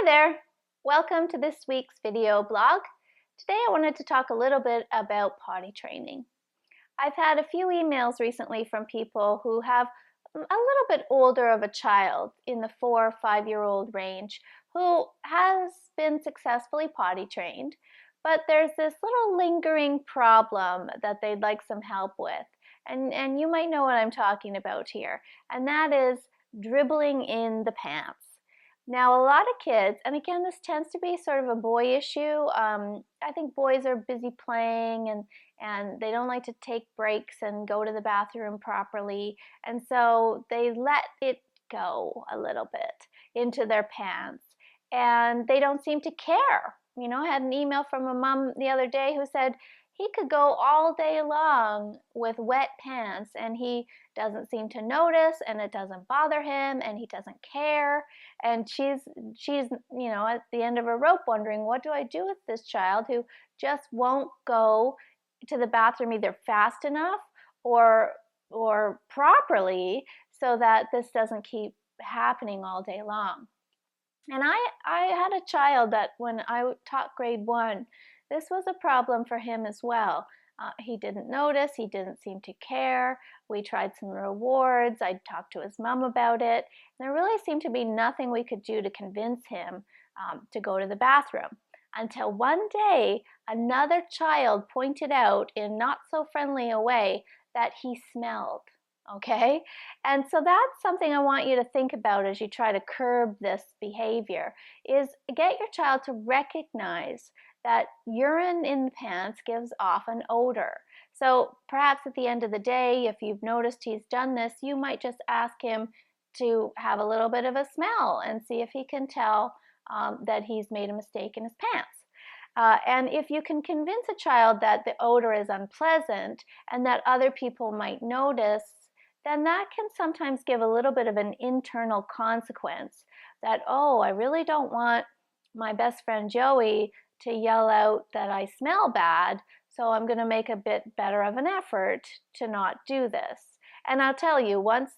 Hi there! Welcome to this week's video blog. Today I wanted to talk a little bit about potty training. I've had a few emails recently from people who have a little bit older of a child in the 4 or 5-year-old range who has been successfully potty trained, but there's this little lingering problem that they'd like some help with. And you might know what I'm talking about here, and that is dribbling in the pants. Now, a lot of kids, and again, this tends to be sort of a boy issue. I think boys are busy playing and they don't like to take breaks and go to the bathroom properly. And so they let it go a little bit into their pants and they don't seem to care. You know, I had an email from a mom the other day who said he could go all day long with wet pants and he doesn't seem to notice and it doesn't bother him and he doesn't care. And she's at the end of her rope wondering, what do I do with this child who just won't go to the bathroom either fast enough or properly so that this doesn't keep happening all day long. And I had a child that when I taught grade 1, this was a problem for him as well. He didn't notice, he didn't seem to care. We tried some rewards, I talked to his mom about it. There really seemed to be nothing we could do to convince him to go to the bathroom. Until one day, another child pointed out in not so friendly a way that he smelled. Okay? And so that's something I want you to think about as you try to curb this behavior, is get your child to recognize that urine in the pants gives off an odor. So perhaps at the end of the day, if you've noticed he's done this, you might just ask him to have a little bit of a smell and see if he can tell that he's made a mistake in his pants. And if you can convince a child that the odor is unpleasant and that other people might notice, then that can sometimes give a little bit of an internal consequence that, oh, I really don't want my best friend Joey to yell out that I smell bad, so I'm going to make a bit better of an effort to not do this. And I'll tell you, once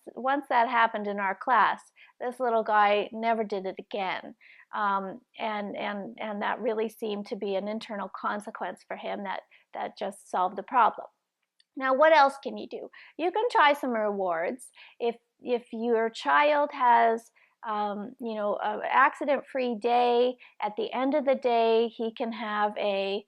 that happened in our class, this little guy never did it again. And that really seemed to be an internal consequence for him that just solved the problem. Now, what else can you do? You can try some rewards. If your child has an accident-free day, at the end of the day, he can have a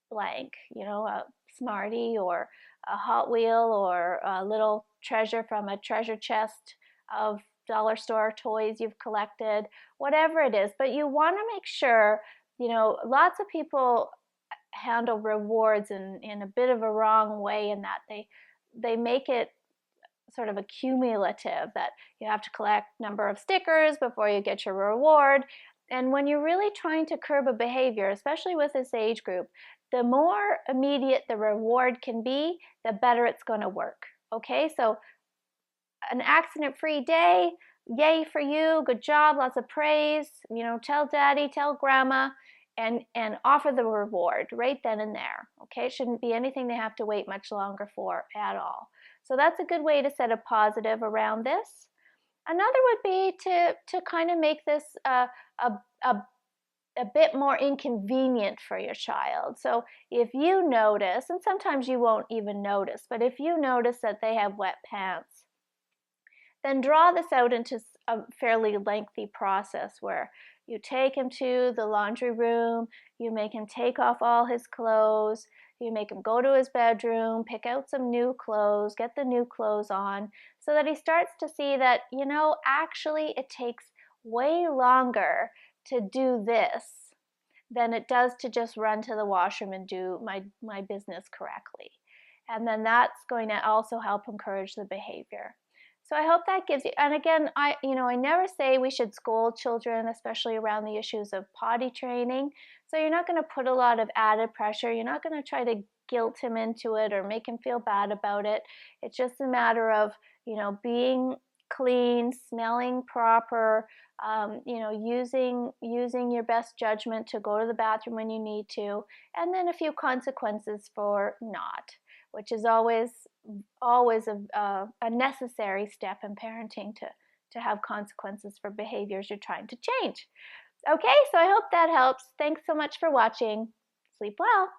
blank, a Smartie or a Hot Wheel or a little treasure from a treasure chest of dollar store toys you've collected, whatever it is. But you want to make sure, lots of people handle rewards in a bit of a wrong way, in that they make it sort of accumulative, that you have to collect number of stickers before you get your reward. And when you're really trying to curb a behavior, especially with this age group, the more immediate the reward can be, the better it's going to work. Okay, so an accident-free day, yay for you, good job, lots of praise, tell daddy, tell grandma, and offer the reward right then and there. Okay, it shouldn't be anything they have to wait much longer for at all. So that's a good way to set a positive around this. Another would be to kind of make this a bit more inconvenient for your child. So if you notice, and sometimes you won't even notice, but if you notice that they have wet pants, then draw this out into a fairly lengthy process where you take him to the laundry room, you make him take off all his clothes, you make him go to his bedroom, pick out some new clothes, get the new clothes on, so that he starts to see that, actually it takes way longer to do this than it does to just run to the washroom and do my business correctly. And then that's going to also help encourage the behavior. So I hope that gives you, and again, I never say we should scold children, especially around the issues of potty training. So you're not going to put a lot of added pressure. You're not going to try to guilt him into it or make him feel bad about it. It's just a matter of, being clean, smelling proper, using your best judgment to go to the bathroom when you need to, and then a few consequences for not, which is always a necessary step in parenting, to have consequences for behaviors you're trying to change. Okay, so I hope that helps. Thanks so much for watching. Sleep well.